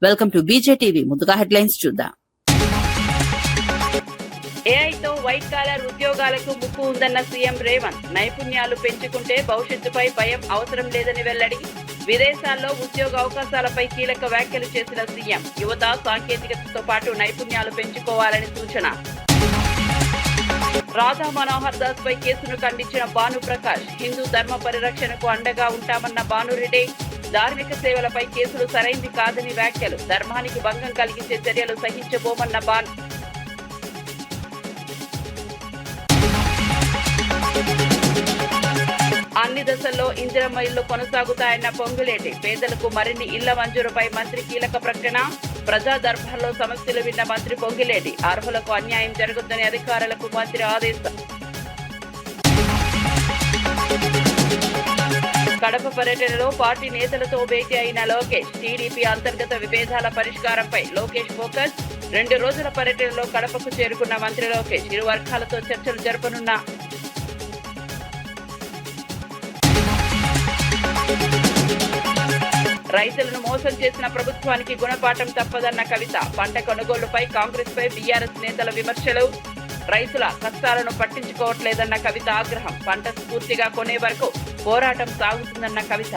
Welcome to బీజేటీవీ. ముందుగా headlines చూద్దాం. ఏఐతో white collar ఉద్యోగాలకు ముప్పు ఉందన్న సీఎం రేవంత్. నైపుణ్యాలు పెంచుకుంటే భవిష్యత్తుపై భయం అవసరం లేదని వెల్లడి. విదేశాల్లో ఉద్యోగ అవకాశాలపై కీలక వ్యాఖ్యలు చేసిన సీఎం. యువత సాంకేతికతతో పాటు నైపుణ్యాలు పెంచుకోవాలని సూచన. రాధా మనోహర్ దాస్ పై కేసును ఖండించిన భానుప్రకాష్. హిందూ ధర్మ పరిరక్షణకు అండగా ఉంటామన్న భానురెడ్డి. ధార్మిక సేవలపై కేసులు సరైంది కాదని వ్యాఖ్యలు. ధర్మానికి భంగం కలిగించే చర్యలు సహించబోమన్న భాను. అన్ని దశల్లో ఇందిరమ్మ ఇళ్లు కొనసాగుతాయన్న పొంగులేటి. పేదలకు మరిన్ని ఇళ్ల మంజూరుపై మంత్రి కీలక ప్రకటన. ప్రజా దర్బార్లో సమస్యలు విన్న మంత్రి పొంగిలేటి. అర్హులకు అన్యాయం జరుగుతుందని అధికారులకు మంత్రి ఆదేశం. కడప పర్యటనలో పార్టీ నేతలతో భేటీ అయిన లోకేష్. టీడీపీ అంతర్గత విభేదాల పరిష్కారంపై లోకేష్ ఫోకస్. 2 రోజుల పర్యటనలో కడపకు చేరుకున్న మంత్రి లోకేష్ ఇరు వర్గాలతో చర్చలు జరపనున్న. రైతులను మోసం చేసిన ప్రభుత్వానికి గుణపాఠం తప్పదన్న కవిత. పంట కొనుగోలుపై కాంగ్రెస్ పై బీఆర్ఎస్ నేతల విమర్శలు. రైతుల కష్టాలను పట్టించుకోవట్లేదన్న కవిత ఆగ్రహం. పంట పూర్తిగా కొనే వరకు పోరాటం సాగుతుందన్న కవిత.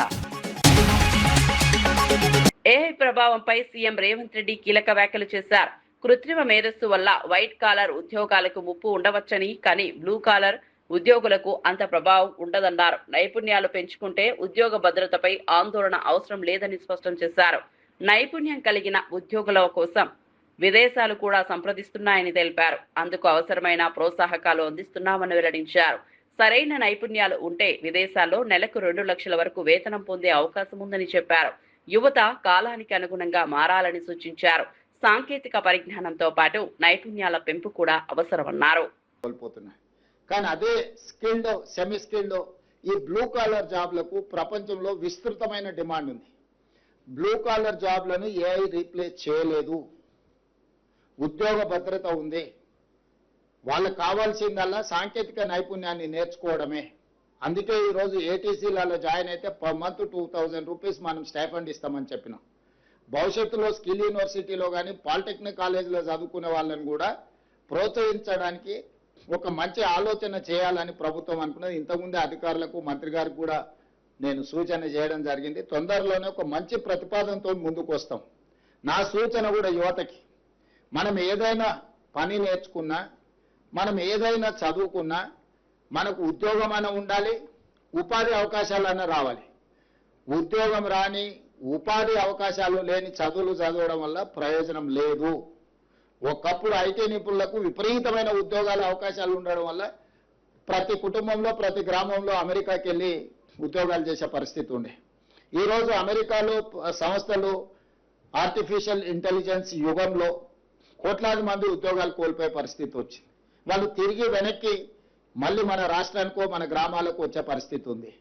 ఏఐ ప్రభావంపై సీఎం రేవంత్ రెడ్డి కీలక వ్యాఖ్యలు చేశారు. కృత్రిమ మేధస్సు వల్ల వైట్ కాలర్ ఉద్యోగాలకు ముప్పు ఉండవచ్చని, కానీ బ్లూ కాలర్ ఉద్యోగులకు అంత ప్రభావం ఉండదన్నారు. నైపుణ్యాలు పెంచుకుంటే ఉద్యోగ భద్రతపై ఆందోళన అవసరం లేదని స్పష్టం చేశారు. నైపుణ్యం కలిగిన ఉద్యోగుల కోసం విదేశాలు కూడా సంప్రదిస్తున్నాయని తెలిపారు. అందుకు అవసరమైన ప్రోత్సాహకాలు అందిస్తున్నామని వెల్లడించారు. సరైన నైపుణ్యాలు ఉంటే విదేశాల్లో నెలకు 2 లక్షల వరకు వేతనం పొందే అవకాశం ఉందని చెప్పారు. యువత కాలానికి అనుగుణంగా మారాలని సూచించారు. సాంకేతిక పరిజ్ఞానంతో పాటు నైపుణ్యాల పెంపు కూడా అవసరమన్నారు. కానీ అదే స్కిల్డ్ సెమీ స్కిల్డ్ ఈ బ్లూ కాలర్ జాబ్లకు ప్రపంచంలో విస్తృతమైన డిమాండ్ ఉంది. బ్లూ కాలర్ జాబ్లను ఏఐ రీప్లేస్ చేయలేదు. ఉద్యోగ భద్రత ఉంది. వాళ్ళకు కావాల్సిందల్లా సాంకేతిక నైపుణ్యాన్ని నేర్చుకోవడమే. అందుకే ఈరోజు ఏటీసీలలో జాయిన్ అయితే పర్ మంత్ 2000 రూపీస్ మనం స్టైఫండ్ ఇస్తామని చెప్పినాం. భవిష్యత్తులో స్కిల్ యూనివర్సిటీలో కానీ పాలిటెక్నిక్ కాలేజీలో చదువుకునే వాళ్ళని కూడా ప్రోత్సహించడానికి ఒక మంచి ఆలోచన చేయాలని ప్రభుత్వం అనుకున్నది. ఇంతకుముందే అధికారులకు మంత్రి గారికి కూడా నేను సూచన చేయడం జరిగింది. తొందరలోనే ఒక మంచి ప్రతిపాదనతో ముందుకు వస్తాం. నా సూచన కూడా యువతకి, మనం ఏదైనా పని నేర్చుకున్నా, మనం ఏదైనా చదువుకున్నా మనకు ఉద్యోగం అన్న ఉండాలి, ఉపాధి అవకాశాలన్నా రావాలి. ఉద్యోగం రాని, ఉపాధి అవకాశాలు లేని చదువులు చదవడం వల్ల ప్రయోజనం లేదు. ఒకప్పుడు ఐటీ నిపుణులకు విపరీతమైన ఉద్యోగాల అవకాశాలు ఉండడం వల్ల ప్రతి కుటుంబంలో ప్రతి గ్రామంలో అమెరికాకి వెళ్ళి ఉద్యోగాలు చేసే పరిస్థితి ఉండే. ఈరోజు అమెరికాలో సంస్థలు ఆర్టిఫిషియల్ ఇంటెలిజెన్స్ యుగంలో కోట్లాది మంది ఉద్యోగాలు కోల్పోయే పరిస్థితి వచ్చింది. వాళ్ళు తిరిగి వెనక్కి మళ్ళీ మన రాష్ట్రానికో మన గ్రామాలకు వచ్చే పరిస్థితి ఉంది.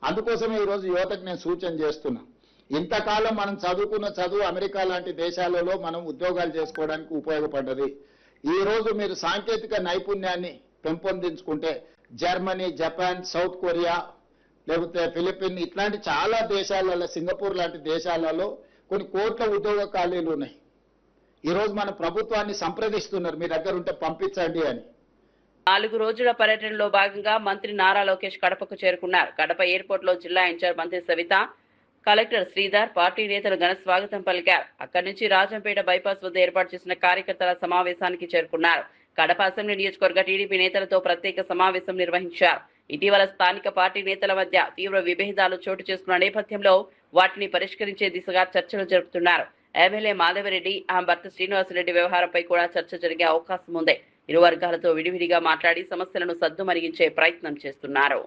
అందుకోసమే ఈరోజు యువతకు నేను సూచన చేస్తున్నా. ఇంతకాలం మనం చదువుకున్న చదువు అమెరికా లాంటి దేశాలలో మనం ఉద్యోగాలు చేసుకోవడానికి ఉపయోగపడ్డది. ఈరోజు మీరు సాంకేతిక నైపుణ్యాన్ని పెంపొందించుకుంటే జర్మనీ, జపాన్, సౌత్ కొరియా, లేకపోతే ఫిలిపిన్ ఇట్లాంటి చాలా దేశాలలో, సింగపూర్ లాంటి దేశాలలో కొన్ని కోట్ల ఉద్యోగ ఖాళీలు ఉన్నాయి. ఈరోజు మన ప్రభుత్వాన్ని సంప్రదిస్తున్నారు, మీ దగ్గర ఉంటే పంపించండి అని. 4 రోజుల పర్యటనలో భాగంగా మంత్రి నారా లోకేష్ కడపకు చేరుకున్నారు. కడప ఎయిర్పోర్ట్ లో జిల్లా ఇన్ఛార్జ్ మంత్రి సవిత, కలెక్టర్ శ్రీధర్, పార్టీ నేతలు ఘన స్వాగతం పలికారు. అక్కడి నుంచి రాజంపేట బైపాస్ వద్ద ఏర్పాటు చేసిన కార్యకర్తల సమావేశానికి చేరుకున్నారు. కడప అసెంబ్లీ నియోజకవర్గ టీడీపీ నేతలతో ప్రత్యేక సమావేశం నిర్వహించారు. ఇటీవల స్థానిక పార్టీ నేతల మధ్య తీవ్ర విభేదాలు చోటు చేసుకున్న నేపథ్యంలో వాటిని పరిష్కరించే దిశగా చర్చలు జరుపుతున్నారు. ఎమ్మెల్యే మాధవరెడ్డి, ఆమె భర్త శ్రీనివాసరెడ్డి వ్యవహారంపై కూడా చర్చ జరిగే అవకాశం ఉంది. ఇరు వర్గాలతో విడివిడిగా మాట్లాడి సమస్యలను సద్దుమణిగించే ప్రయత్నం చేస్తున్నారు.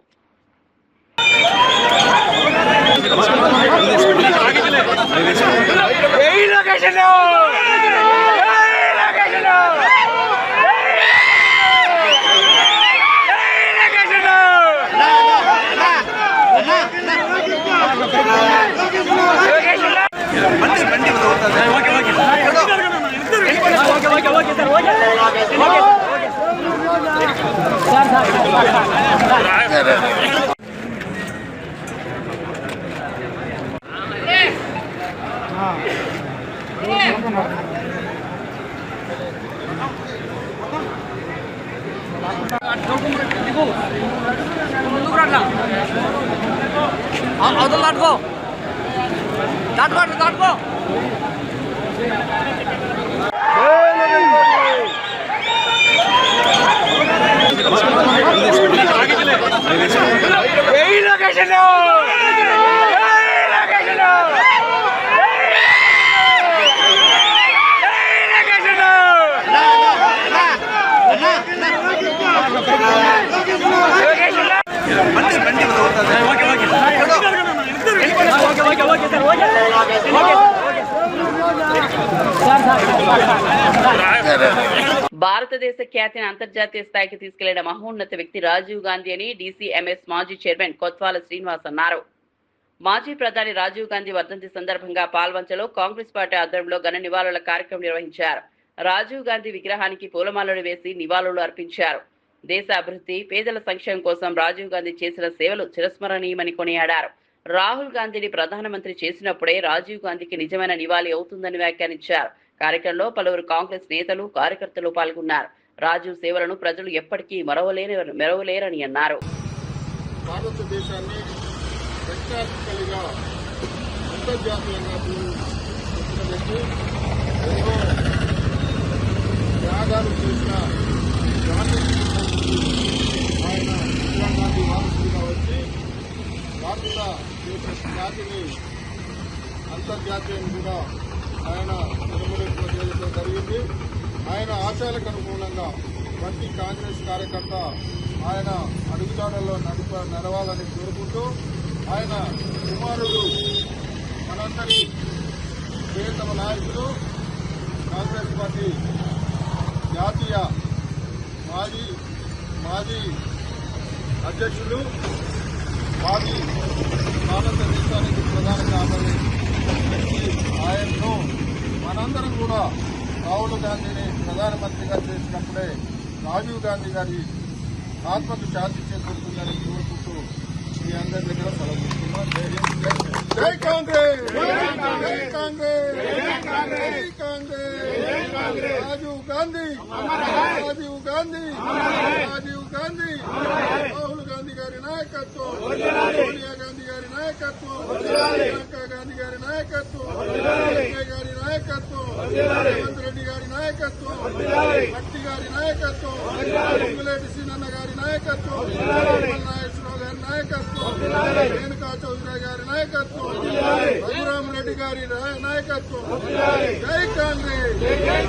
భారతదేశ ఖ్యాతిని అంతర్జాతీయ స్థాయికి తీసుకెళ్లిన మహోన్నత వ్యక్తి రాజీవ్ గాంధీ అని డీసీఎంఎస్ మాజీ చైర్మన్ కొత్వాల శ్రీనివాస్ అన్నారు. మాజీ ప్రధాని రాజీవ్ గాంధీ వర్ధంతి సందర్భంగా పాల్వంచలో కాంగ్రెస్ పార్టీ ఆధ్వర్యంలో ఘన నివాళుల కార్యక్రమం నిర్వహించారు. రాజీవ్ గాంధీ విగ్రహానికి పూలమాలలు వేసి నివాళులు అర్పించారు. దేశ అభివృద్ధి, పేదల సంక్షేమం కోసం రాజీవ్ గాంధీ చేసిన సేవలు చిరస్మరణీయమని కొనియాడారు. రాహుల్ గాంధీని ప్రధానమంత్రి చేసినప్పుడే రాజీవ్ గాంధీకి నిజమైన నివాళి అవుతుందని వ్యాఖ్యానించారు. కార్యక్రమంలో పలువురు కాంగ్రెస్ నేతలు, కార్యకర్తలు పాల్గొన్నారు. రాజీవ్ సేవలను ప్రజలు ఎప్పటికీ మరవలేరని అన్నారు. భారతదేశాన్ని వైజ్ఞానికలుగా అంతర్జాతీయంగా చూసిన వ్యక్తి, ఎన్నో త్యాగాలు చేసిన ఆయన ఇందిరా గాంధీ వారసుడిగా వచ్చి భారతదేశ జాతిని అంతర్జాతీయం కూడా ఆయన నిలబెట్టడం జరిగింది. ఆయన ఆశయాలకు అనుగుణంగా ప్రతి కాంగ్రెస్ కార్యకర్త ఆయన అడుగుజాడల్లో నడవాలని కోరుకుంటూ ఆయన కుమారుడు మనందరి ప్రియతమ నాయకులు కాంగ్రెస్ పార్టీ జాతీయ మాజీ అధ్యక్షులు, మాజీ భారతదేశానికి ప్రధాన కాబోయే ఆయన్ను మనందరం కూడా రాహుల్ గాంధీని ప్రధానమంత్రిగా చేసినప్పుడే రాజీవ్ గాంధీ గారి ఆత్మకు శాంతి చేకూరుతుందని కోరుకుంటూ మీ అందరి దగ్గర సెలవుస్తున్నాం. జై కాంగ్రెస్, జై కాంగ్రెస్, జై కాంగ్రెస్. రాజీవ్ గాంధీ, రాజీవ్ గాంధీ, రాజీవ్ గాంధీ, రాహుల్ గాంధీ గారి నాయకత్వం, సోనియా గాంధీ గారి నాయకత్వం, ప్రియాంక గాంధీ గారి నాయకత్వం, సంజయ్ గారి నాయకత్వం, రేవంత్ రెడ్డి గారి నాయకత్వం, భట్టి గారి నాయకత్వం, పొంగులేటి సీనన్న గారి నాయకత్వం, నాగేశ్వరరావు గారి నాయకత్వం, రేణుకా చౌదరి గారి నాయకత్వం, రఘురామ్ రెడ్డి గారి నాయకత్వం. జై కాంగ్రెస్, జై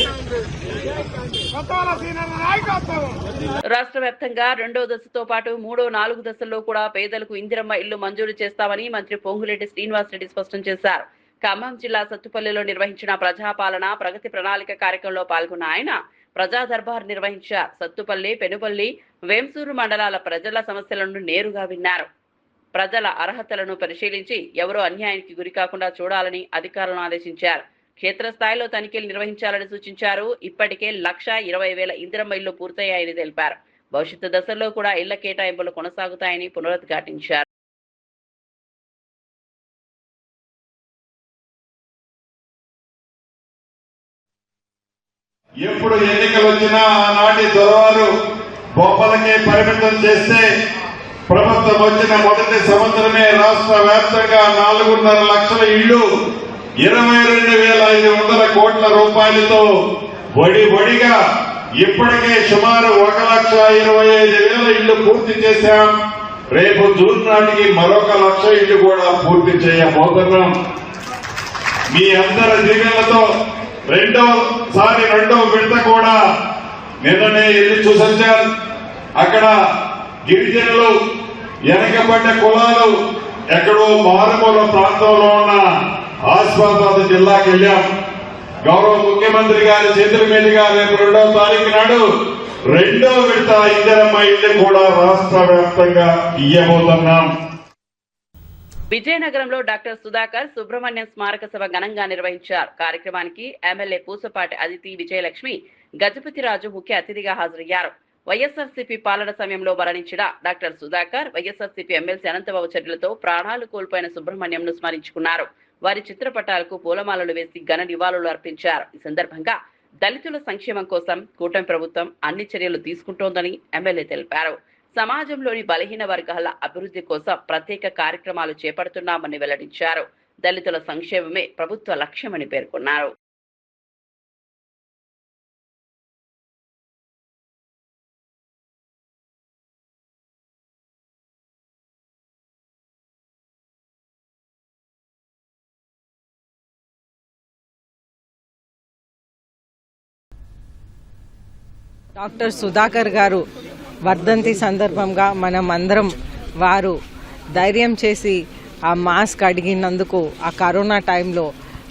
కాంగ్రెస్. రాష్ట్ర వ్యాప్తంగా 2వ దశతో పాటు 3, 4 దశల్లో కూడా పేదలకు ఇందిరమ్మ ఇల్లు మంజూరు చేస్తామని మంత్రి పొంగులేటి శ్రీనివాసరెడ్డి స్పష్టం చేశారు. ఖమ్మం జిల్లా సత్తుపల్లిలో నిర్వహించిన ప్రజాపాలన ప్రగతి ప్రణాళిక కార్యక్రమంలో పాల్గొన్న ఆయన ప్రజా దర్బార్ నిర్వహించారు. సత్తుపల్లి, పెనుపల్లి, వేంసూరు మండలాల ప్రజల సమస్యలను నేరుగా విన్నారు. ప్రజల అర్హతలను పరిశీలించి ఎవరూ అన్యాయానికి గురికాకుండా చూడాలని అధికారులను ఆదేశించారు. క్షేత్రస్థాయిలో తనిఖీలు నిర్వహించాలని సూచించారు. ఇప్పటికే 1,20,000 ఇందిరమ్మ ఇళ్లు పూర్తయ్యాయని తెలిపారు. భవిష్యత్తు దశల్లో కూడా ఇళ్ల కేటాయింపులు కొనసాగుతాయని పునరుద్ఘాటించారు. ఎప్పుడు ఎన్నికలు వచ్చినా ఆనాటి దొరవారు బొమ్మలకే పరిమితం చేస్తే ప్రభుత్వం వచ్చిన మొదటి సంవత్సరమే రాష్ట్ర వ్యాప్తంగా 4.5 లక్షల ఇళ్లు 22,500 కోట్ల రూపాయలతో వడిగా ఇప్పటికే సుమారు 1,25,000 ఇళ్లు పూర్తి చేశాం. రేపు జూన్ నాటికి మరొక 1,00,000 ఇళ్లు కూడా పూర్తి చేయబోతున్నాం. మీ అందరి దీవెనలతో రెండవ విడత కూడా నిన్ననే ఎల్లి చూసొచ్చారు. అక్కడ గిరిజనులు, వెనకబడ్డ కులాలు ఎక్కడో మారుమూల ప్రాంతంలో ఉన్న ఆసిఫాబాద్ జిల్లాకి వెళ్ళాం. గౌరవ ముఖ్యమంత్రి గారి చేతుల మీదుగా రేపు 2వ తారీఖు నాడు 2వ విడత ఇందిరమ్మ ఇళ్లు కూడా రాష్ట్ర వ్యాప్తంగా ఇయ్యబోతున్నాం. విజయనగరంలో డాక్టర్ సుధాకర్ సుబ్రహ్మణ్యం స్మారక సభ ఘనంగా నిర్వహించారు. కార్యక్రమానికి ఎమ్మెల్యే పూసపాటి అదితి విజయలక్ష్మి, గజపతిరాజు ముఖ్య అతిథిగా హాజరయ్యారు. వైఎస్ఆర్సీపీ పాలన సమయంలో మరణించిన డాక్టర్ సుధాకర్, వైఎస్ఆర్సీపీ ఎమ్మెల్సీ అనంతబాబు చర్యలతో ప్రాణాలు కోల్పోయిన సుబ్రహ్మణ్యంను స్మరించుకున్నారు. వారి చిత్రపటాలకు పూలమాలలు వేసి ఘన నివాళులు అర్పించారు. ఈ సందర్భంగా దళితుల సంక్షేమం కోసం కూటమి ప్రభుత్వం అన్ని చర్యలు తీసుకుంటోందని ఎమ్మెల్యే తెలిపారు. సమాజంలోని బలహీన వర్గాల అభివృద్ధి కోసం ప్రత్యేక కార్యక్రమాలు చేపడుతున్నామని వెల్లడించారు. దళితుల సంక్షేమమే ప్రభుత్వ లక్ష్యమని పేర్కొన్నారు. డాక్టర్ సుధాకర్ గారు వర్ధంతి సందర్భంగా మనం అందరం వారు ధైర్యం చేసి ఆ మాస్క్ అడిగినందుకు, ఆ కరోనా టైంలో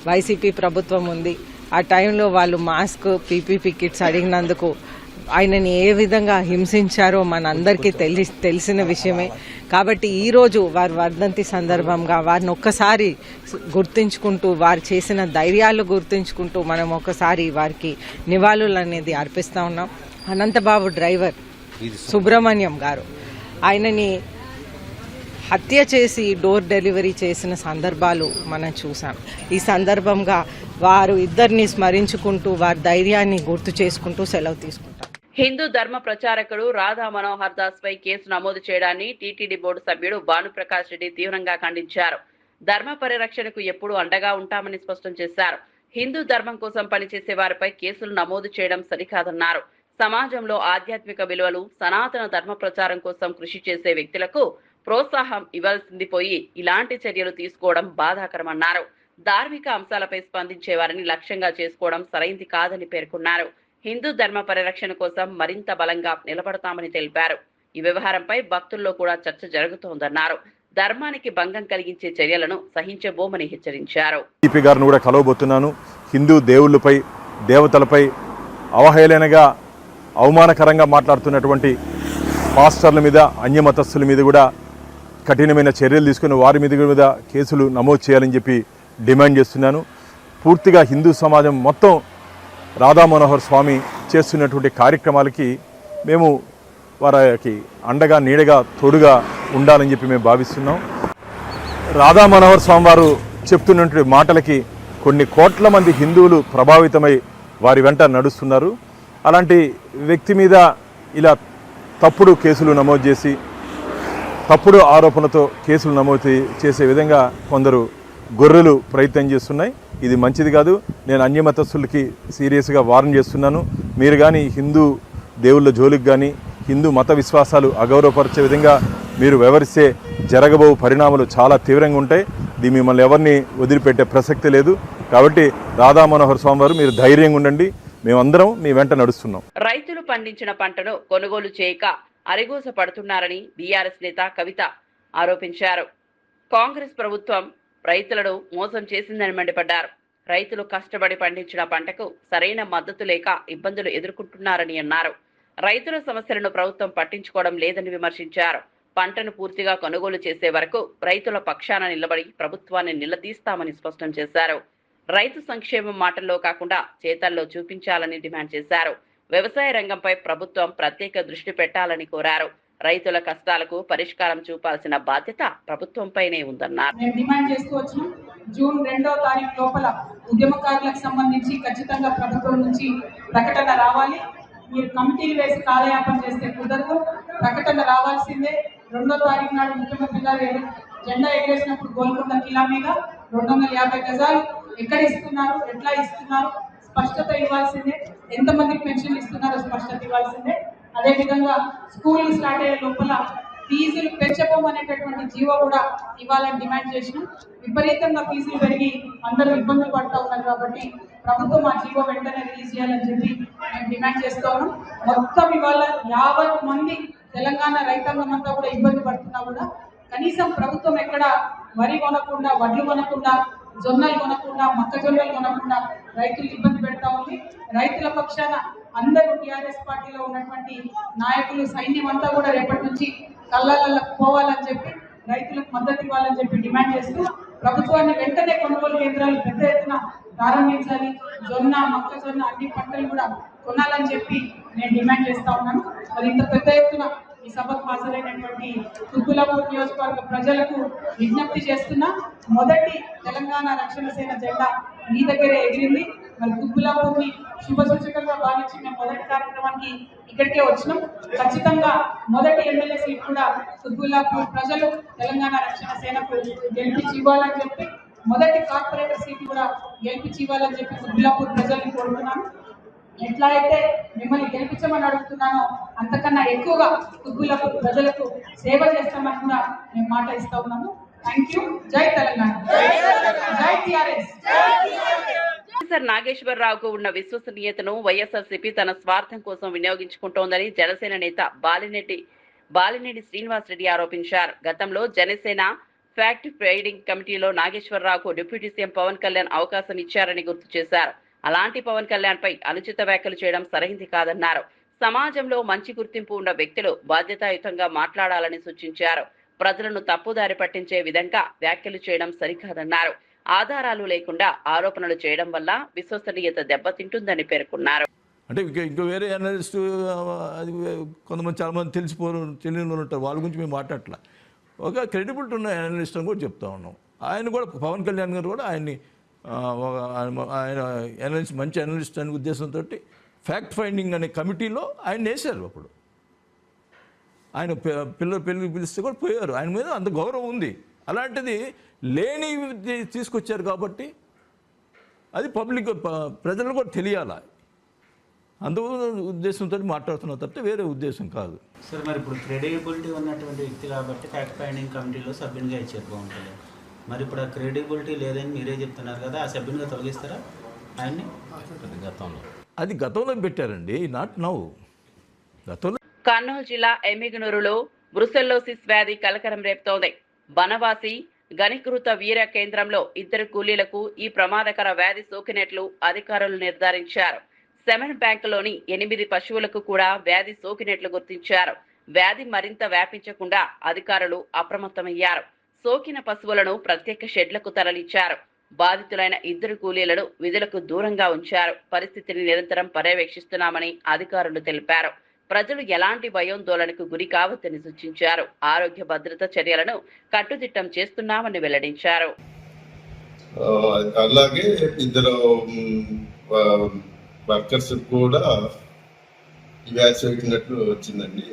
వైసీపీ ప్రభుత్వం ఉంది, ఆ టైంలో వాళ్ళు మాస్క్ పీపీపీ కిట్స్ అడిగినందుకు ఆయనని ఏ విధంగా హింసించారో మనందరికీ తెలిసిన విషయమే. కాబట్టి ఈరోజు వారి వర్ధంతి సందర్భంగా వారిని ఒక్కసారి గుర్తించుకుంటూ, వారు చేసిన ధైర్యాలు గుర్తించుకుంటూ మనం ఒకసారి వారికి నివాళులు అనేది అర్పిస్తూ ఉన్నాం. అనంతబాబు డ్రైవర్ సుబ్రహ్మణ్యం గారు ఆయనని హత్య చేసి డోర్ డెలివరీ చేసిన సందర్భాలు మనం చూసాం. ఈ సందర్భంగా వారు ఇద్దరిని స్మరించుకుంటూ వారి ధైర్యాన్ని గుర్తు చేసుకుంటూ సెలవు తీసుకుంటాం. హిందూ ధర్మ ప్రచారకుడు రాధా మనోహర్ దాస్ పై కేసు నమోదు చేయడాన్ని టీటీడీ బోర్డు సభ్యుడు భానుప్రకాష్ రెడ్డి తీవ్రంగా ఖండించారు. ధర్మ పరిరక్షణకు ఎప్పుడూ అండగా ఉంటామని స్పష్టం చేశారు. హిందూ ధర్మం కోసం పనిచేసే వారిపై కేసులు నమోదు చేయడం సరికాదన్నారు. సమాజంలో ఆధ్యాత్మిక విలువలు, సనాతన ధర్మ ప్రచారం కోసం కృషి చేసే వ్యక్తులకు ప్రోత్సాహం ఇవ్వాల్సింది పోయి ఇలాంటి చర్యలు తీసుకోవడం బాధాకరమన్నారు. ధార్మిక అంశాలపై స్పందించే వారిని లక్ష్యంగా చేసుకోవడం సరైంది కాదని పేర్కొన్నారు. హిందూ ధర్మ పరిరక్షణ కోసం మరింత బలంగా నిలబడతామని తెలిపారు. ఈ వ్యవహారంపై భక్తుల్లో కూడా చర్చ జరుగుతోందన్నారు. ధర్మానికి భంగం కలిగించే చర్యలను సహించబోమని హెచ్చరించారు. ఈపీ గారిని కూడా కలవబోతున్నాను. హిందూ దేవుళ్ళపై, దేవతలపై అవహేళనగా, అవమానకరంగా మాట్లాడుతున్నటువంటి పాస్టర్ల మీద, అన్యమతస్థుల మీద కూడా కఠినమైన చర్యలు తీసుకుని వారి మీద కేసులు నమోదు చేయాలని చెప్పి డిమాండ్ చేస్తున్నాను. పూర్తిగా హిందూ సమాజం మొత్తం రాధా మనోహర్ స్వామి చేస్తున్నటువంటి కార్యక్రమాలకి మేము వారికి అండగా, నీడగా, తోడుగా ఉండాలని చెప్పి మేము భావిస్తున్నాం. రాధా మనోహర్ స్వామి వారు చెప్తున్నటువంటి మాటలకి కొన్ని కోట్ల మంది హిందువులు ప్రభావితమై వారి వెంట నడుస్తున్నారు. అలాంటి వ్యక్తి మీద ఇలా తప్పుడు కేసులు నమోదు చేసి, తప్పుడు ఆరోపణలతో కేసులు నమోదు చేసే విధంగా కొందరు గొర్రెలు ప్రయత్నం చేస్తున్నాయి. ఇది మంచిది కాదు. నేను అన్యమతస్థులకి సీరియస్గా వార్న్ చేస్తున్నాను. మీరు కానీ హిందూ దేవుళ్ళ జోలికి కానీ, హిందూ మత విశ్వాసాలు అగౌరవపరిచే విధంగా మీరు వ్యవహరిస్తే జరగబో పరిణామాలు చాలా తీవ్రంగా ఉంటాయి. ఇది మిమ్మల్ని ఎవరిని వదిలిపెట్టే ప్రసక్తి లేదు. కాబట్టి రాధా మనోహర్ స్వామి వారు మీరు ధైర్యంగా ఉండండి. మేమందరం మీ వెంట నడుస్తున్నాం. రైతులు పండించిన పంటను కొనుగోలు చేయక అరిగోస పడుతున్నారని బీఆర్ఎస్ నేత కవిత ఆరోపించారు. కాంగ్రెస్ ప్రభుత్వం రైతులను మోసం చేసిందని మండిపడ్డారు. రైతులు కష్టపడి పండించిన పంటకు సరైన మద్దతు లేక ఇబ్బందులు ఎదుర్కొంటున్నారని అన్నారు. రైతుల సమస్యలను ప్రభుత్వం పట్టించుకోవడం లేదని విమర్శించారు. పంటను పూర్తిగా కొనుగోలు చేసే వరకు రైతుల పక్షాన నిలబడి ప్రభుత్వాన్ని నిలదీస్తామని స్పష్టం చేశారు. రైతు సంక్షేమం మాటల్లో కాకుండా చేతల్లో చూపించాలని డిమాండ్ చేశారు. వ్యవసాయ రంగంపై ప్రభుత్వం ప్రత్యేక దృష్టి పెట్టాలని కోరారు. రైతుల కష్టాలకు పరిష్కారం చూపాల్సిన బాధ్యత ప్రభుత్వంపైనే ఉందన్నారు. మేము డిమాండ్ చేస్తూ వచ్చినాం. జూన్ 2వ తారీఖు లోపల ఉద్యమకారులకు సంబంధించి ఖచ్చితంగా ప్రభుత్వం నుంచి ప్రకటన రావాలి. మీరు కమిటీలు వేసి కాలయాపన చేస్తే కుదరదు. ప్రకటన రావాల్సిందే. 2వ తారీఖు నాడు ముఖ్యమంత్రి గారు జెండా ఎగరేసినప్పుడు గోల్కొండ కిలా మీద 250 గజాలు ఎక్కడ ఇస్తున్నారు, ఎట్లా ఇస్తున్నారు స్పష్టత ఇవ్వాల్సిందే. ఎంతమందికి పెన్షన్ ఇస్తున్నారో స్పష్టత ఇవ్వాల్సిందే. అదేవిధంగా స్కూల్ స్టార్ట్ అయ్యే లోపల ఫీజులు పెంచబోమనేటటువంటి జీవో కూడా ఇవ్వాలని డిమాండ్ చేసినాం. విపరీతంగా ఫీజులు పెరిగి అందరూ ఇబ్బందులు పడుతూ ఉన్నారు. కాబట్టి ప్రభుత్వం ఆ జీవో వెంటనే రిలీజ్ చేయాలని చెప్పి మేము డిమాండ్ చేస్తూ ఉన్నాం. మొత్తం ఇవాళ 50 మంది తెలంగాణ రైతాంగం అంతా కూడా ఇబ్బంది పడుతున్నా కూడా కనీసం ప్రభుత్వం ఎక్కడ వరి కొనకుండా, వడ్లు కొనకుండా, జొన్నలు కొనకుండా, మొక్కజొన్నలు కొనకుండా రైతులు ఇబ్బంది పెడతా ఉంది. రైతుల పక్షాన అందరూ టీఆర్ఎస్ పార్టీలో ఉన్నటువంటి నాయకులు, సైన్యం అంతా కూడా రేపటి నుంచి కళ్ళలకు పోవాలని చెప్పి రైతులకు మద్దతు ఇవ్వాలని చెప్పి డిమాండ్ చేస్తూ ప్రభుత్వాన్ని వెంటనే కొనుగోలు కేంద్రాలు పెద్ద ఎత్తున ప్రారంభించాలి. జొన్న, మొక్కజొన్న అన్ని పంటలు కూడా కొనాలని చెప్పి నేను డిమాండ్ చేస్తా ఉన్నాను. మరి ఇంత పెద్ద ఎత్తున ఈ సభకు హాజరైనటువంటి తుక్కులపూర్ నియోజకవర్గ ప్రజలకు విజ్ఞప్తి చేస్తున్నా, మొదటి తెలంగాణ రక్షణ సేన జెండా మీ దగ్గరే ఎగిరింది. మరి కుత్బుల్లాపూర్ని శుభసూచకంగా భావించి మేము మొదటి కార్యక్రమానికి ఇక్కడికే వచ్చినాం. ఖచ్చితంగా మొదటి ఎమ్మెల్యే సీట్ కూడా కుత్బుల్లాపూర్ ప్రజలు తెలంగాణ రక్షణ సేనకు గెలిపించి ఇవ్వాలని చెప్పి, మొదటి కార్పొరేటర్ సీట్ కూడా గెలిపించి ఇవ్వాలని చెప్పి కుత్బుల్లాపూర్ ప్రజల్ని కోరుతున్నాను. ఎట్లా అయితే మిమ్మల్ని గెలిపించమని అడుగుతున్నానో అంతకన్నా ఎక్కువగా కుత్బుల్లాపూర్ ప్రజలకు సేవ చేస్తామని కూడా మేము మాట ఇస్తా ఉన్నాము. Thank you. జై తెలంగాణ, జై టిఆర్ఎస్. ప్రొఫెసర్ నాగేశ్వరరావుకు ఉన్న విశ్వసనీయతను వైఎస్ఆర్సీపీ తన స్వార్థం కోసం వినియోగించుకుంటోందని జనసేన నేత బాలినేని శ్రీనివాసరెడ్డి ఆరోపించారు. గతంలో జనసేన ఫ్యాక్ట్ ఫైండింగ్ కమిటీలో నాగేశ్వరరావుకు డిప్యూటీ సీఎం పవన్ కళ్యాణ్ అవకాశం ఇచ్చారని గుర్తు చేశారు. అలాంటి పవన్ కళ్యాణ్ పై అనుచిత వ్యాఖ్యలు చేయడం సరైంది కాదన్నారు. సమాజంలో మంచి గుర్తింపు ఉన్న వ్యక్తులు బాధ్యతాయుతంగా మాట్లాడాలని సూచించారు. ప్రజలను తప్పుదారి పట్టించే విధంగా వ్యాఖ్యలు చేయడం సరికాదన్నారు. ఆధారాలు లేకుండా ఆరోపణలు చేయడం వల్ల విశ్వసనీయత దెబ్బతింటుందని పేర్కొన్నారు. అంటే ఇంకా వేరే అనలిస్ట్ అది కొంతమంది చాలామంది తెలియని ఉంటారు, వాళ్ళ గురించి మేము మాట్లాడట్లా. ఒక క్రెడిబిలిటీ ఉన్న అనలిస్ట్ అని కూడా చెప్తా ఉన్నాం. ఆయన కూడా పవన్ కళ్యాణ్ గారు కూడా ఆయన అనలిస్ట్, మంచి అనలిస్ట్ అనే ఉద్దేశంతో ఫ్యాక్ట్ ఫైండింగ్ అనే కమిటీలో ఆయన వేశారు. అప్పుడు ఆయన పెళ్ళికి పిలిస్తే కూడా పోయారు. ఆయన మీద అంత గౌరవం ఉంది. అలాంటిది లేని తీసుకొచ్చారు కాబట్టి అది పబ్లిక్ ప్రజలు కూడా తెలియాలి. అందు ఉద్దేశంతో మాట్లాడుతున్న తప్పితే వేరే ఉద్దేశం కాదు. సార్ మరి ఇప్పుడు క్రెడిబిలిటీ ఉన్నటువంటి వ్యక్తి కాబట్టి ఫ్యాక్ట్ ఫైండింగ్ కమిటీలో సభ్యునిగా ఇచ్చేది బాగుంటుంది. మరి ఇప్పుడు ఆ క్రెడిబిలిటీ లేదని మీరే చెప్తున్నారు కదా, ఆ సభ్యునిగా తొలగిస్తారా ఆయన్ని? అది గతంలో పెట్టారండి, నాట్ నౌ. గతంలో కర్నూలు జిల్లా ఎమ్మిగనూరులో బ్రుసెల్లోసిస్ వ్యాధి కలకరం రేపుతోంది. బనవాసి గణికృత వీర కేంద్రంలో 2 కూలీలకు ఈ ప్రమాదకర వ్యాధి సోకినట్లు అధికారులు నిర్ధారించారు. సెమెన్ బ్యాంకులోని 8 పశువులకు కూడా వ్యాధి సోకినట్లు గుర్తించారు. వ్యాధి మరింత వ్యాపించకుండా అధికారులు అప్రమత్తమయ్యారు. సోకిన పశువులను ప్రత్యేక షెడ్లకు తరలించారు. బాధితులైన 2 కూలీలను విధులకు దూరంగా ఉంచారు. పరిస్థితిని నిరంతరం పర్యవేక్షిస్తున్నామని అధికారులు తెలిపారు. ప్రజలు ఎలాంటి భయోందోళనకు గురి కావద్దని సూచించారు. ఆరోగ్య భద్రత చర్యలను కట్టుదిట్టం చేస్తున్నామని వెల్లడించారు. అలాగే 2 వర్కర్స్ కూడా వ్యాధి సోకినట్లు వచ్చిందండి.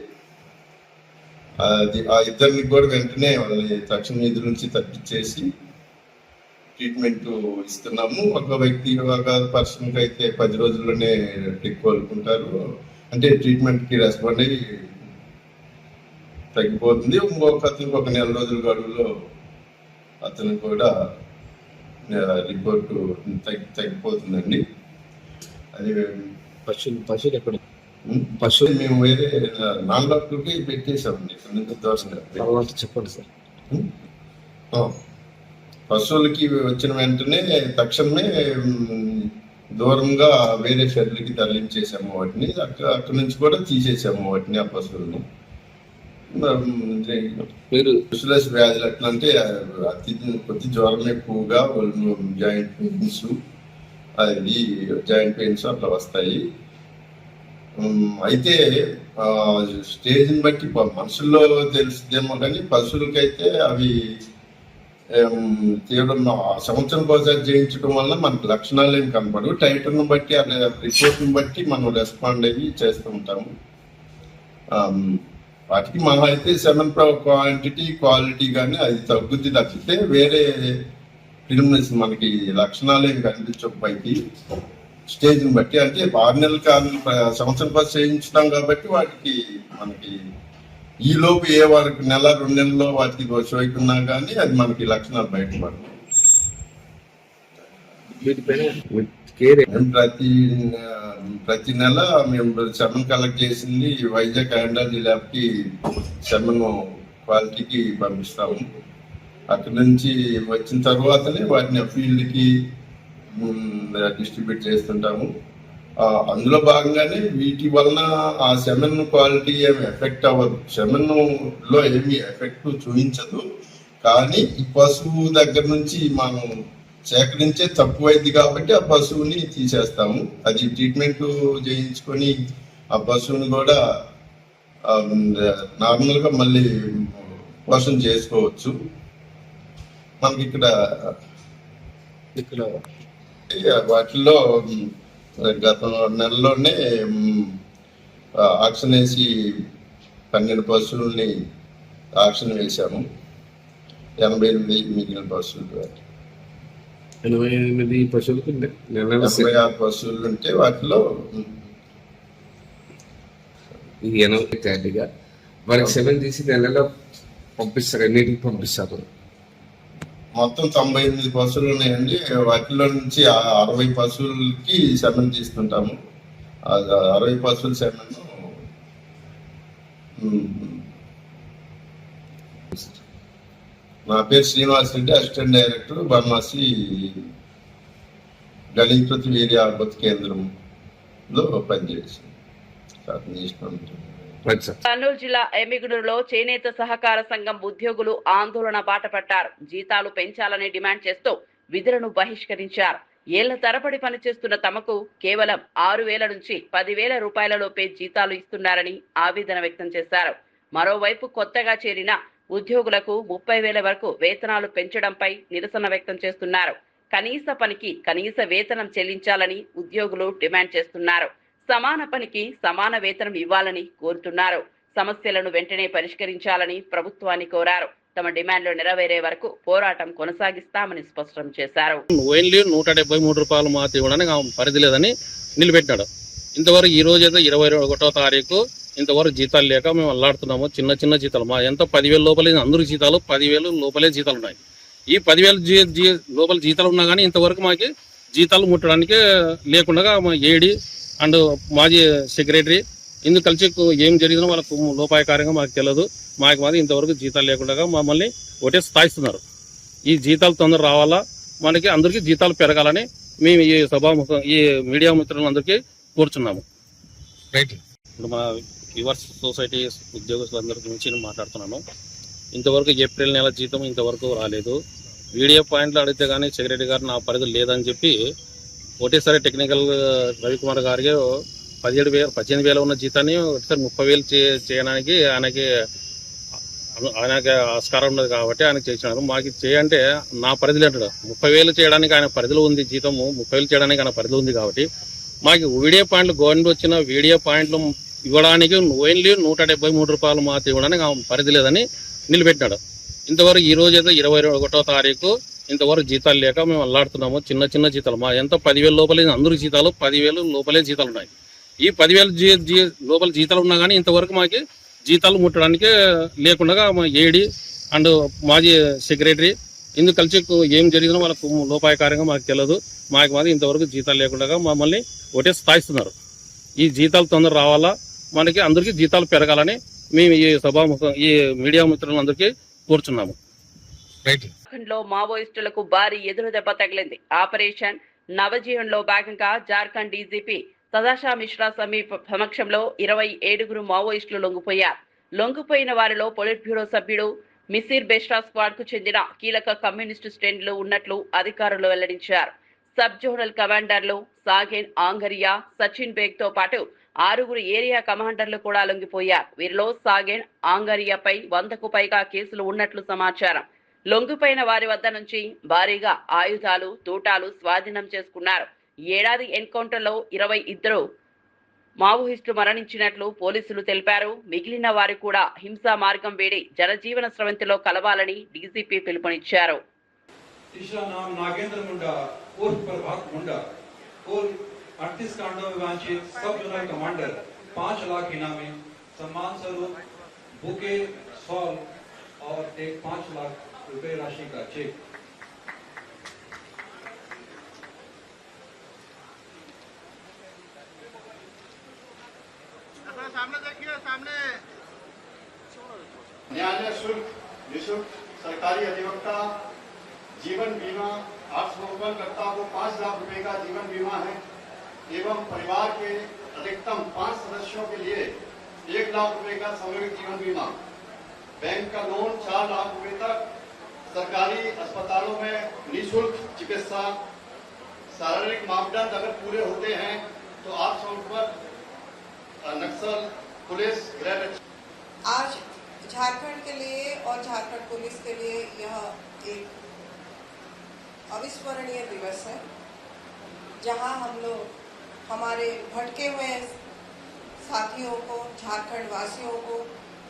అది ఆ 2 కూడా వెంటనే వాళ్ళని తక్షణ నిధుల నుంచి తప్పించేసి ట్రీట్మెంట్ ఇస్తున్నాము. ఒక వ్యక్తి ఒక పర్సన్కి అయితే 10 రోజుల్లోనే కోలుకుంటారు. అంటే ట్రీట్మెంట్కి రెస్పాండ్ అయ్యి తగ్గిపోతుంది. ఇంకొక అతనికి 1 నెల రోజుల గడువులో అతను కూడా రిపోర్టు తగ్గిపోతుందండి. అది పశువులు ఎక్కడ పశువులు మేము వేరే నాన్ డాక్టర్కి పెట్టేసామండి. చెప్పండి సార్. పశువులకి వచ్చిన వెంటనే తక్షణమే దూరంగా వేరే షెడ్లకి తరలించేసాము వాటిని. అక్కడి నుంచి కూడా తీసేసాము వాటిని, ఆ పశువులని. బ్రుసెల్లోసిస్ వ్యాధులు ఎట్లా అంటే కొద్ది జ్వరం ఎక్కువగా, జాయింట్ పెయిన్స్, అది జాయింట్ పెయిన్స్ అట్లా వస్తాయి. అయితే స్టేజ్ని బట్టి మనుషుల్లో తెలుస్తుందేమో కానీ పశువులకైతే అవి తీవ్రం సంవత్సరం ఒకసారి చేయించడం వల్ల మనకు లక్షణాలు ఏమి కనపడవు. టైటర్ను బట్టి రిపోర్ట్ని బట్టి మనం రెస్పాండ్ అయ్యి చేస్తూ ఉంటాము. వాటికి మనం అయితే సెమెన్ క్వాంటిటీ క్వాలిటీ కానీ అది తగ్గుద్ది తప్పితే వేరే ఫిల్మ్స్ మనకి లక్షణాలు ఏమి కనిపించకపోయి స్టేజ్ని బట్టి, అంటే 6 నెలల సంవత్సరం పాటు చేయించుతాం కాబట్టి వాటికి మనకి ఈ లోపు వారికి 1-2 నెలల్లో వాటికి సోకున్నా కానీ అది మనకి లక్షణాలు బయటపడతాయి. ప్రతి నెల మేము సెమెన్ కలెక్ట్ చేసింది వైజాగ్ ఆండాలజీ ల్యాబ్కి సెమెన్ క్వాలిటీకి పంపిస్తాము. అక్కడి నుంచి వచ్చిన తర్వాతనే వాటిని ఫీల్డ్కి డిస్ట్రిబ్యూట్ చేస్తుంటాము. అందులో భాగంగానే వీటి వలన ఆ సెమెన్ క్వాలిటీ ఏమి ఎఫెక్ట్ అవ్వదు, సెమెన్లో ఏమి ఎఫెక్ట్ చూపించదు. కానీ ఈ పశువు దగ్గర నుంచి మనం సేకరించే తక్కువైంది కాబట్టి ఆ పశువుని తీసేస్తాము. అది ట్రీట్మెంట్ చేయించుకొని ఆ పశువుని కూడా నార్మల్గా మళ్ళీ పోషణ చేసుకోవచ్చు. మనకి ఇక్కడ వాటిల్లో గత నెలలోనే ఆక్షన్ వేసి 12 బస్సులని ఆక్షన్ వేశాము. 88 మిగిలిన బస్సులు 88 బస్సులకు 86 బస్సులు ఉంటే వాటిలో 80 తయారీగా వారికి 7 తీసి నెలలో పంపిస్తారు. ఎన్నింటికి పంపిస్తారు? మొత్తం 98 బస్సులు ఉన్నాయండి. వాటిలో నుంచి 60 బస్సులకి 7 తీసుకుంటాము. 60 బస్సులు 7. నా పేరు శ్రీనివాస్ రెడ్డి, అసిస్టెంట్ డైరెక్టర్, బర్మాసి గణీకృత వీర్య ఆర్బత్ కేంద్రంలో పనిచేసి. కర్నూలు జిల్లా ఎమ్మిగనూరులో చేనేత సహకార సంఘం ఉద్యోగులు ఆందోళన బాటపట్టారు. జీతాలు పెంచాలని డిమాండ్ చేస్తూ విధులను బహిష్కరించారు. ఏళ్ల తరబడి పనిచేస్తున్న తమకు కేవలం 6,000 నుంచి 10,000 రూపాయలలోపే జీతాలు ఇస్తున్నారని ఆవేదన వ్యక్తం చేశారు. మరోవైపు కొత్తగా చేరిన ఉద్యోగులకు 30,000 వరకు వేతనాలు పెంచడంపై నిరసన వ్యక్తం చేస్తున్నారు. కనీస పనికి కనీస వేతనం చెల్లించాలని ఉద్యోగులు డిమాండ్ చేస్తున్నారు. సమాన పనికి సమాన వేతనం ఇవ్వాలని కోరుతున్నారు. సమస్యలను వెంటనే పరిష్కరించాలని ప్రభుత్వాన్ని కోరారు. తమ డిమాండ్లు నెరవేరే వరకు పోరాటం కొనసాగిస్తామని స్పష్టం చేశారు. ఓన్లీ 173 రూపాయలు మాత్రం ఇవ్వడానికి పరిధి లేదని నిలబెట్టినాడు. ఇంతవరకు ఈ రోజు అయితే 21వ తారీఖు ఇంతవరకు జీతాలు లేక మేము అల్లాడుతున్నాము. చిన్న జీతాలు మా ఎంత 10,000 లోపలే అందరికి జీతాలు 10,000 లోపలే జీతాలు ఉన్నాయి. ఈ 10,000 లోపల జీతాలు ఉన్నా కానీ ఇంతవరకు మాకు జీతాలు ముట్టడానికి లేకుండా మా ఏడి అండ్ మాజీ సెక్రటరీ ఇందుకు కలిసి ఏం జరిగిందో వాళ్ళకు లోపాయకారంగా మాకు తెలియదు. మాకు మాది ఇంతవరకు జీతాలు లేకుండా మమ్మల్ని ఒకటే స్థాయిస్తున్నారు. ఈ జీతాలు తొందర రావాలా, మనకి అందరికీ జీతాలు పెరగాలని మేము ఈ సభాముఖం ఈ మీడియా మిత్రులందరికీ కోరుచున్నాము. ఇప్పుడు మా యువర్స్ సొసైటీ ఉద్యోగస్తులందరి గురించి నేను మాట్లాడుతున్నాను. ఇంతవరకు ఏప్రిల్ నెల జీతం ఇంతవరకు రాలేదు. వీడియో పాయింట్లు అడిగితే కానీ సెక్రటరీ గారు నా పరిధి లేదని చెప్పి ఒకటేసారి టెక్నికల్ రవికుమార్ గారికి 18,000 ఉన్న జీతాన్ని ఒకటిసారి 30,000 చేయడానికి ఆయనకి ఆస్కారం ఉన్నది కాబట్టి ఆయనకు చేసినారు. మాకు చేయంటే నా పరిధిలో అంటాడు 30,000 చేయడానికి ఆయన పరిధిలో ఉంది. జీతము 30,000 చేయడానికి ఆయన పరిధిలో ఉంది కాబట్టి మాకు వీడియో పాయింట్లు గవర్నమెంట్ వచ్చిన వీడియో పాయింట్లు ఇవ్వడానికి ఓన్లీ 173 రూపాయలు మాత్రం ఇవ్వడానికి పరిధి లేదని నిలబెట్టినాడు. ఇంతవరకు ఈ రోజు అయితే 21వ తారీఖు ఇంతవరకు జీతాలు లేక మేము అల్లాడుతున్నాము. చిన్న జీతాలు మా ఎంత 10,000 లోపలే అందరికి జీతాలు 10,000 లోపలే జీతాలు ఉన్నాయి. ఈ 10,000 లోపల జీతాలు ఉన్నా కానీ ఇంతవరకు మాకు జీతాలు ముట్టడానికి లేకుండా మా ఏడి అండ్ మాజీ సెక్రటరీ ఇందుకు కలిసి ఏం జరిగిందో వాళ్ళకు లోపాయకారంగా మాకు తెలియదు. మాకు మాది ఇంతవరకు జీతాలు లేకుండా మమ్మల్ని ఒకటే స్థాయిస్తున్నారు. ఈ జీతాలు తొందర రావాలా, మనకి అందరికీ జీతాలు పెరగాలని మేము ఈ సభాముఖం ఈ మీడియా మిత్రులందరికీ కోరుచున్నాము. మావోయిస్టులకు భారీ ఎదురు దెబ్బ తగిలింది. ఆపరేషన్ నవజీవన్లో భాగంగా జార్ఖండ్ డీజీపీ సదాశా మిశ్రా సమక్షంలో 27 మావోయిస్టులు లొంగిపోయారు. లొంగిపోయిన వారిలో పొలిట్ బ్యూరో సభ్యుడు మిసిర్ బెస్ట్రా స్క్వాడ్ కు చెందిన కీలక కమ్యూనిస్టు శ్రేణులు ఉన్నట్లు అధికారులు వెల్లడించారు. సబ్ జోనల్ కమాండర్లు సాగేన్ ఆంగరియా, సచిన్ బేగ్ తో పాటు 6 ఏరియా కమాండర్లు కూడా లొంగిపోయారు. వీరిలో సాగేన్ ఆంగరియాపై 100కు పైగా కేసులు ఉన్నట్లు సమాచారం. లొంగిపోయిన వారి వద్ద నుంచి భారీగా ఆయుధాలు, తూటాలు స్వాధీనం చేసుకున్నారు. ఏడాది ఎన్కౌంటర్లో 22 మావోయిస్టులు మరణించినట్లు పోలీసులు తెలిపారు. మిగిలిన వారు కూడా హింసా మార్గం వేడి జనజీవన స్రవంతిలో కలవాలని డీజీపీ పిలుపునిచ్చారు. तीसरा नाम नागेंद्र मुंडा उर्फ प्रभात मुंडा और 38 कांडों में वांछित सब जोनल कमांडर 5 लाख इनामी सम्मान स्वरूप बुके सॉल और एक 5 लाख रुपए राशि का चेक। सामने देखिए, सामने न्यायालय शुल्क निःशुल्क सरकारी अधिवक्ता जीवन बीमा 800 करता वो 5 लाख रुपए का जीवन बीमा है एवं परिवार के अधिकतम 5 सदस्यों के लिए 1 लाख रुपए का सामूहिक जीवन बीमा, बैंक का लोन 4 लाख रुपए तक, सरकारी अस्पतालों में निःशुल्क चिकित्सा, शारीरिक मापदंड अगर पूरे होते हैं तो 800 पर नक्सल पुलिस गृह। आज झारखंड के लिए और झारखंड पुलिस के लिए यह एक अविस्मरणीय दिवस है। जहां हम लोग हमारे भटके हुए साथियों को, झारखंड वासियों को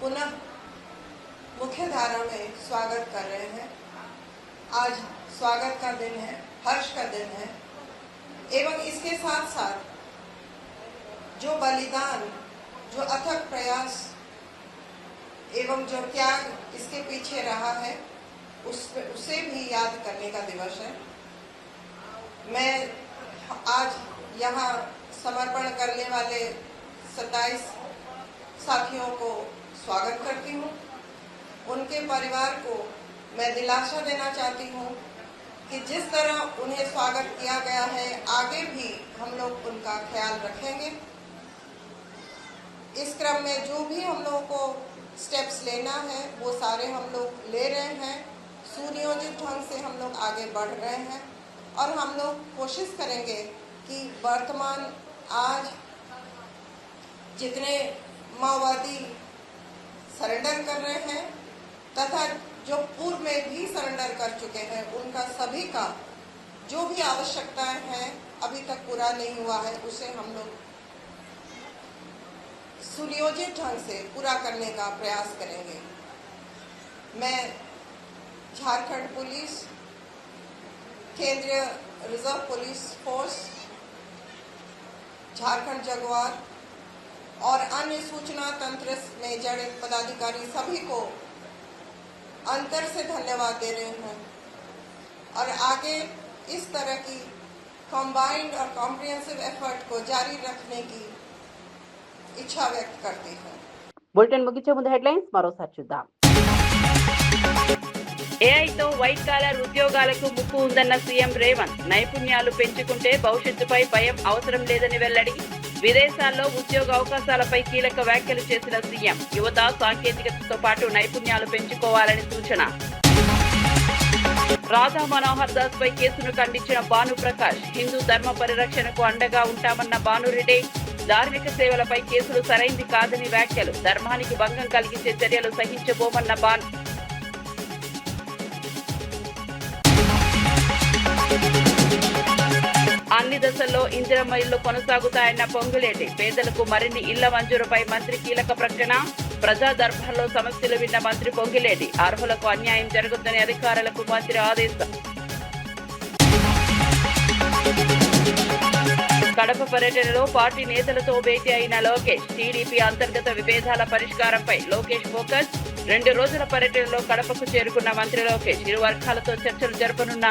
पुनः मुख्य धारा में स्वागत कर रहे हैं। आज स्वागत का दिन है, हर्ष का दिन है एवं इसके साथ साथ जो बलिदान, जो अथक प्रयास एवं जो त्याग इसके पीछे रहा है उसे भी याद करने का दिवस है। मैं आज यहाँ समर्पण करने वाले 27 साथियों को स्वागत करती हूँ। उनके परिवार को मैं दिलासा देना चाहती हूँ कि जिस तरह उन्हें स्वागत किया गया है आगे भी हम लोग उनका ख्याल रखेंगे। इस क्रम में जो भी हम लोगों को स्टेप्स लेना है वो सारे हम लोग ले रहे हैं। सुनियोजित ढंग से हम लोग आगे बढ़ रहे हैं और हम लोग कोशिश करेंगे कि वर्तमान आज जितने माओवादी सरेंडर कर रहे हैं तथा जो पूर्व में भी सरेंडर कर चुके हैं उनका सभी का जो भी आवश्यकताएं हैं अभी तक पूरा नहीं हुआ है उसे हम लोग सुनियोजित ढंग से पूरा करने का प्रयास करेंगे। मैं झारखंड पुलिस, केंद्रीय reserve police force, Jharkhand Jaguar और अन्य सूचना तंत्र में जड़ित पदाधिकारी सभी को अंतर से धन्यवाद दे रहे हैं और आगे इस तरह की कंबाइंड और कॉम्प्रिहेंसिव एफर्ट को जारी रखने की इच्छा व्यक्त करती है। బులెటిన్ ముగించే ముందు హెడ్లైన్స్ మరోసారి చూద్దాం. ఏఐతో వైట్ కాలర్ ఉద్యోగాలకు ముప్పు ఉందన్న సీఎం రేవంత్. నైపుణ్యాలు పెంచుకుంటే భవిష్యత్తుపై భయం అవసరం లేదని వెల్లడి. విదేశాల్లో ఉద్యోగ అవకాశాలపై కీలక వ్యాఖ్యలు చేసిన సీఎం. యువత సాంకేతికతతో పాటు నైపుణ్యాలు పెంచుకోవాలని సూచన. రాధా మనోహర్ దాస్ పై కేసును ఖండించిన భానుప్రకాష్. హిందూ ధర్మ పరిరక్షణకు అండగా ఉంటామన్న భానురెడ్డి. ధార్మిక సేవలపై కేసులు సరైంది కాదని వ్యాఖ్యలు. ధర్మానికి భంగం కలిగించే చర్యలు సహించబోమన్న బాన్. అన్ని దశల్లో ఇందిరమ్మ ఇళ్లు కొనసాగుతాయన్న పొంగులేటి. పేదలకు మరిన్ని ఇళ్ల మంజూరుపై మంత్రి కీలక ప్రకటన. ప్రజా దర్బార్లో సమస్యలు విన్న మంత్రి పొంగులేటి. అర్హులకు అన్యాయం జరగొద్దని అధికారులకు మంత్రి ఆదేశం. కడప పర్యటనలో పార్టీ నేతలతో భేటీ అయిన లోకేష్. టీడీపీ అంతర్గత విభేదాల పరిష్కారంపై లోకేష్ ఫోకస్. 2 రోజుల పర్యటనలో కడపకు చేరుకున్న మంత్రి లోకేష్ ఇరు వర్గాలతో చర్చలు జరపనున్న.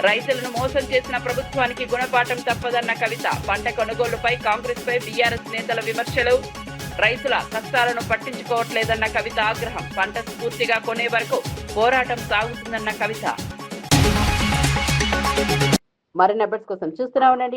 రైతులను మోసం చేసిన ప్రభుత్వానికి గుణపాఠం తప్పదన్న కవిత. పంట కొనుగోలుపై కాంగ్రెస్ పై బీఆర్ఎస్ నేతల విమర్శలు. రైతుల కష్టాలను పట్టించుకోవట్లేదన్న కవిత ఆగ్రహం. పంట పూర్తిగా కొనే వరకు పోరాటం సాగుతుందన్న కవిత. మరిన్ని అప్డేట్స్ కోసం చూస్తూనే ఉండండి